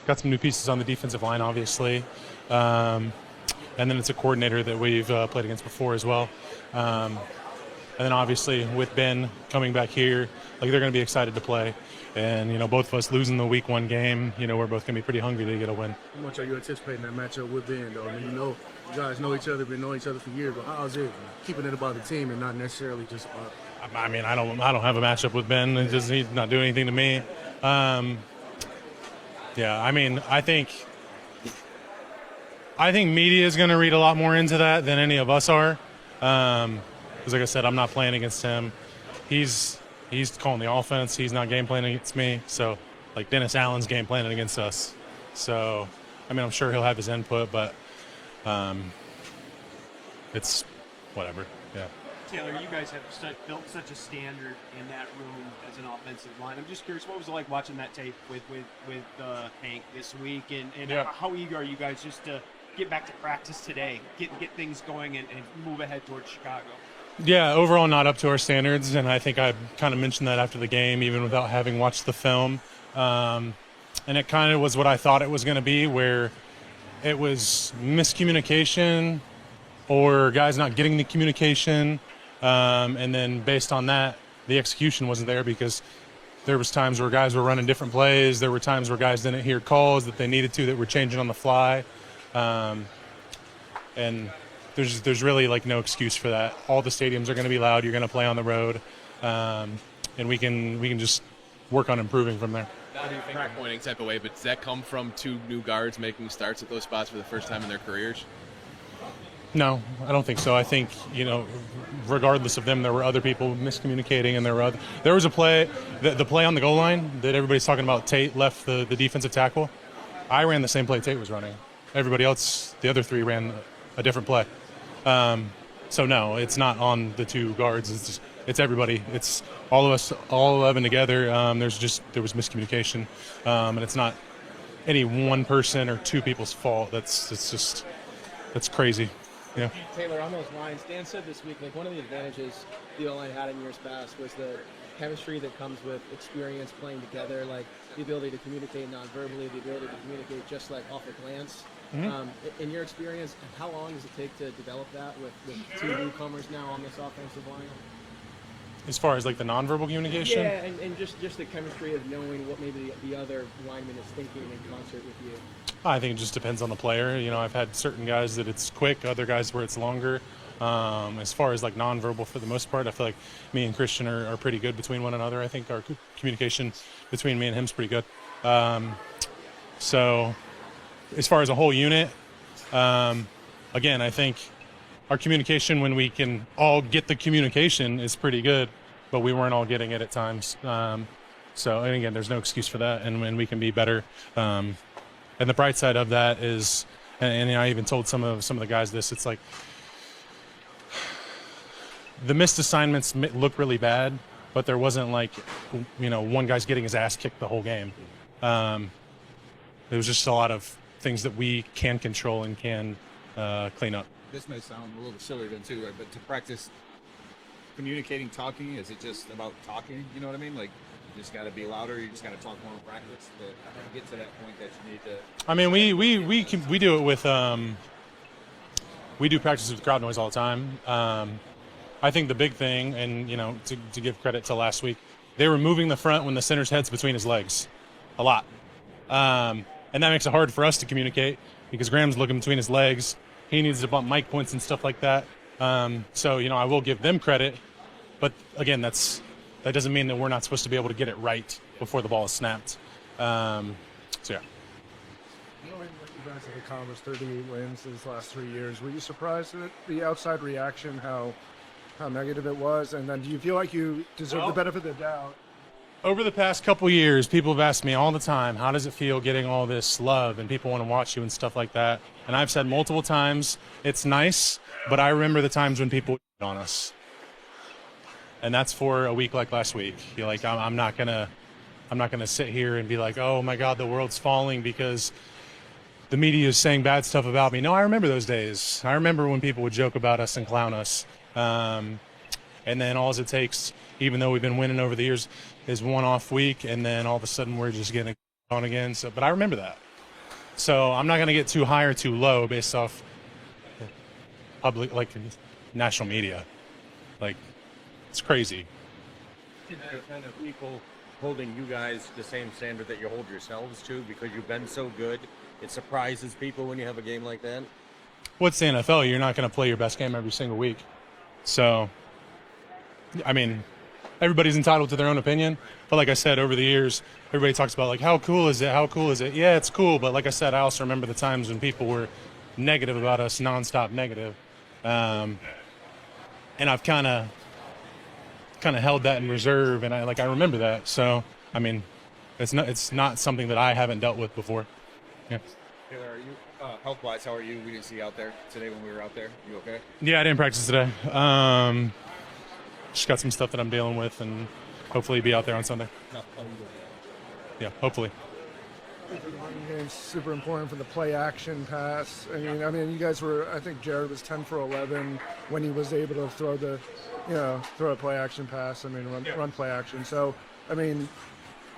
got some new pieces on the defensive line, obviously. And then it's a coordinator that we've played against before as well. And then obviously with Ben coming back here, like they're going to be excited to play. And, both of us losing the week 1 game, we're both going to be pretty hungry to get a win. How much are you anticipating that matchup with Ben, though? I mean, you guys know each other, been knowing each other for years, but how is it keeping it about the team and not necessarily just about... I mean, I don't have a matchup with Ben. He's not doing anything to me. Yeah, I mean, I think media is going to read a lot more into that than any of us are. Because like I said, I'm not playing against him. He's calling the offense. He's not game planning against me. So, like Dennis Allen's game planning against us. So, I mean, I'm sure he'll have his input, but it's whatever. Yeah. Taylor, you guys have built such a standard in that room as an offensive line. I'm just curious, what was it like watching that tape with Hank this week, and how eager are you guys just to get back to practice today, get things going, and move ahead towards Chicago? Yeah, overall not up to our standards, and I think I kind of mentioned that after the game, even without having watched the film. And it kind of was what I thought it was going to be, where it was miscommunication or guys not getting the communication. And then based on that, the execution wasn't there because there was times where guys were running different plays. There were times where guys didn't hear calls that they needed to that were changing on the fly. And there's really like no excuse for that. All the stadiums are going to be loud. You're going to play on the road. And we can just work on improving from there. Not a finger-pointing type of way, but does that come from 2 new guards making starts at those spots for the first time in their careers? No, I don't think so. I think, regardless of them, there were other people miscommunicating, and there was a play, the play on the goal line that everybody's talking about. Tate left the defensive tackle. I ran the same play Tate was running. Everybody else, the other 3 ran a different play. So no, it's not on the 2 guards. It's everybody. It's all of us, all 11 together. There was miscommunication, and it's not any one person or 2 people's fault. That's crazy. Yeah. Taylor, on those lines, Dan said this week, like one of the advantages the O-line had in years past was the chemistry that comes with experience playing together, like the ability to communicate non-verbally, the ability to communicate just like off a glance. Mm-hmm. In your experience, how long does it take to develop that with 2 newcomers now on this offensive line? As far as like the nonverbal communication? Yeah, and just the chemistry of knowing what maybe the other lineman is thinking in concert with you. I think it just depends on the player. I've had certain guys that it's quick, other guys where it's longer. As far as like nonverbal, for the most part, I feel like me and Christian are pretty good between one another. I think our communication between me and him is pretty good. So as far as a whole unit, again, I think our communication, when we can all get the communication, is pretty good, but we weren't all getting it at times. So, and again, there's no excuse for that, and we can be better. And the bright side of that is, and I even told some of the guys this, it's like the missed assignments look really bad, but there wasn't like, one guy's getting his ass kicked the whole game. There was just a lot of things that we can control and can clean up. This may sound a little silly then too, right? But to practice communicating, talking, is it just about talking? You know what I mean? Like, you just got to be louder. You just got to talk more in practice to get to that point that you need to. I mean, we do it with we do practice with crowd noise all the time. I think the big thing, and to give credit to last week, they were moving the front when the center's head's between his legs, a lot, and that makes it hard for us to communicate because Graham's looking between his legs. He needs to bump mic points and stuff like that. So I will give them credit, but again, that doesn't mean that we're not supposed to be able to get it right before the ball is snapped. So yeah. Knowing what you guys have accomplished, 38 wins these last 3 years, were you surprised at the outside reaction, how negative it was? And then do you feel like you deserve the benefit of the doubt? Over the past couple years, people have asked me all the time, how does it feel getting all this love and people want to watch you and stuff like that? And I've said multiple times, it's nice, but I remember the times when people on us. And that's for a week like last week. You're like, I'm not gonna sit here and be like, oh my God, the world's falling because the media is saying bad stuff about me. No, I remember those days. I remember when people would joke about us and clown us. And then all it takes, even though we've been winning over the years, is one off week, and then all of a sudden we're just getting on again. So, but I remember that. So I'm not going to get too high or too low based off public, like national media. Like, it's crazy. Kind of people holding you guys the same standard that you hold yourselves to because you've been so good. It surprises people when you have a game like that. What's the NFL? You're not going to play your best game every single week. So, I mean, everybody's entitled to their own opinion. But like I said, over the years, everybody talks about, like, how cool is it? How cool is it? Yeah, it's cool. But like I said, I also remember the times when people were negative about us, nonstop negative. And I've kind of held that in reserve, and I remember that. So, I mean, it's not something that I haven't dealt with before. Yeah. Taylor, are you health-wise? How are you? We didn't see you out there today when we were out there. You okay? Yeah, I didn't practice today. Just got some stuff that I'm dealing with, and hopefully be out there on Sunday. No. Yeah, hopefully. The running game's super important for the play action pass. I mean, you guys were. I think Jared was 10 for 11 when he was able to throw a play action pass. I mean, run play action. So, I mean,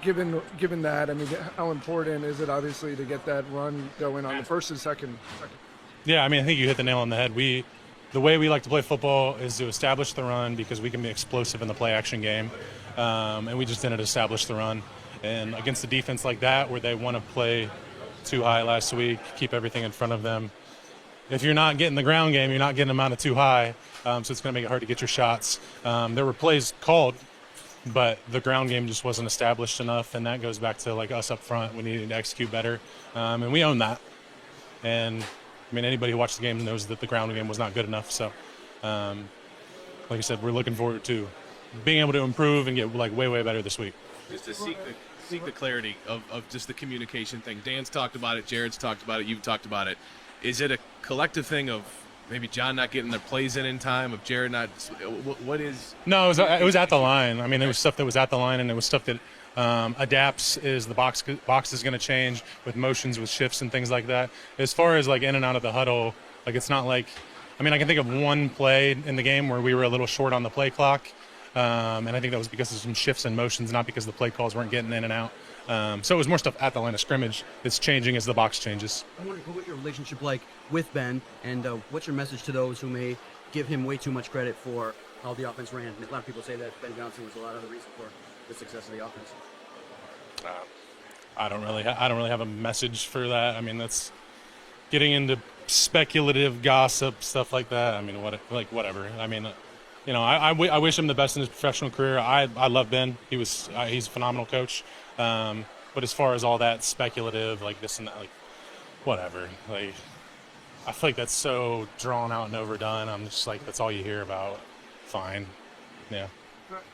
given that, I mean, how important is it obviously to get that run going on the first and second? Yeah, I mean, I think you hit the nail on the head. The way we like to play football is to establish the run because we can be explosive in the play action game, and we just didn't establish the run. And against a defense like that, where they want to play too high last week, keep everything in front of them. If you're not getting the ground game, you're not getting them out of too high, so it's going to make it hard to get your shots. There were plays called, but the ground game just wasn't established enough, and that goes back to like us up front. We needed to execute better, and we own that. And I mean, anybody who watched the game knows that the ground game was not good enough. So, like I said, we're looking forward to being able to improve and get like way better this week. Just to seek the clarity of just the communication thing. Dan's talked about it, Jared's talked about it, you've talked about it. Is it a collective thing of maybe John not getting their plays in time, of Jared not? What is? No, it was at the line. I mean, there was stuff that was at the line, and there was stuff that adapts as the box is going to change with motions, with shifts and things like that. As far as like in and out of the huddle, like it's not like, I mean, I can think of one play in the game where we were a little short on the play clock. And I think that was because of some shifts and motions, not because the play calls weren't getting in and out. So it was more stuff at the line of scrimmage that's changing as the box changes. I wonder what's your relationship like with Ben, and what's your message to those who may give him way too much credit for how the offense ran? A lot of people say that Ben Johnson was a lot of the reason for the success of the offense. I don't really have a message for that. I mean, that's getting into speculative gossip, stuff like that. I mean, whatever. I mean, you know, I wish him the best in his professional career. I love Ben. He's a phenomenal coach. But as far as all that speculative, like this and that, like whatever. Like I feel like that's so drawn out and overdone. I'm just like, that's all you hear about. Fine. Yeah.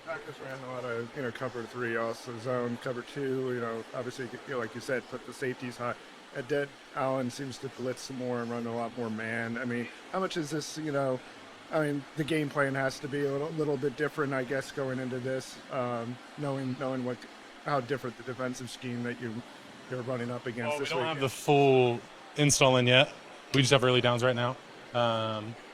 Practice ran a lot of, cover 3, also zone, cover 2, obviously, like you said, put the safeties high. Allen seems to blitz more and run a lot more man. I mean, how much is this, the game plan has to be a little bit different, I guess, going into this, knowing how different the defensive scheme that you're running up against Well, this we don't week. have the full install in yet. We just have early downs right now.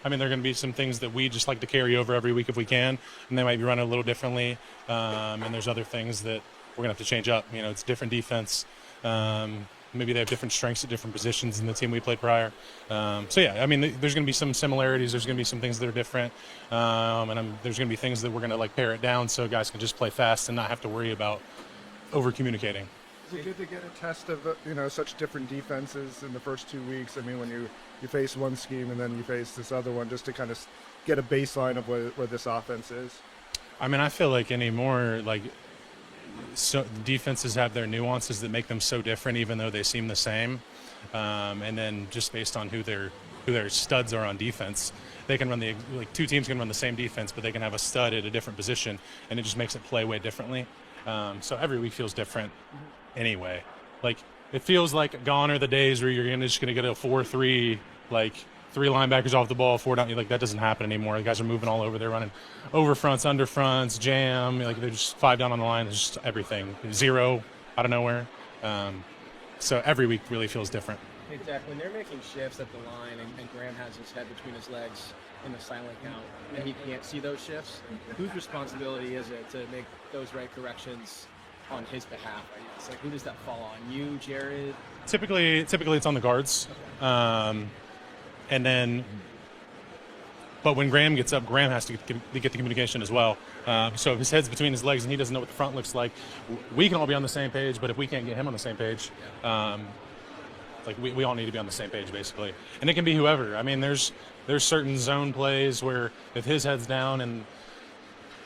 I mean, there are going to be some things that we just like to carry over every week if we can, and they might be running a little differently. And there's other things that we're going to have to change up. It's different defense. Maybe they have different strengths at different positions than the team we played prior. So, yeah, I mean, there's going to be some similarities. There's going to be some things that are different. And there's going to be things that we're going to, pare it down so guys can just play fast and not have to worry about over-communicating. Is it good to get a test of, such different defenses in the first 2 weeks? I mean, when you face one scheme and then you face this other one, just to kind of get a baseline of where this offense is? I mean, I feel like anymore, so defenses have their nuances that make them so different, even though they seem the same. And then just based on who their studs are on defense, they can run two teams can run the same defense, but they can have a stud at a different position, and it just makes it play way differently. So every week feels different anyway. It feels like gone are the days where you're just going to get a 4-3, 3 linebackers off the ball, 4 down. That doesn't happen anymore. The guys are moving all over. They're running over fronts, under fronts, jam. They're just 5 down on the line. It's just everything. 0 out of nowhere. So every week really feels different. Hey, Zach, when they're making shifts at the line and Graham has his head between his legs in the silent count and he can't see those shifts, whose responsibility is it to make those right corrections on his behalf? Right? It's like, who does that fall on? You, Jared? Typically it's on the guards, and then. But when Graham gets up, Graham has to get the communication as well. So if his head's between his legs and he doesn't know what the front looks like, we can all be on the same page. But if we can't get him on the same page, like we all need to be on the same page basically. And it can be whoever. I mean, there's certain zone plays where if his head's down and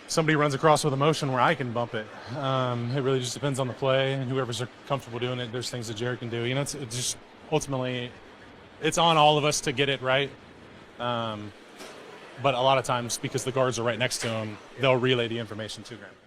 somebody runs across with a motion where I can bump it. It really just depends on the play and whoever's comfortable doing it. There's things that Jared can do. You know, it's just ultimately it's on all of us to get it right. But a lot of times, because the guards are right next to him, they'll relay the information to Graham.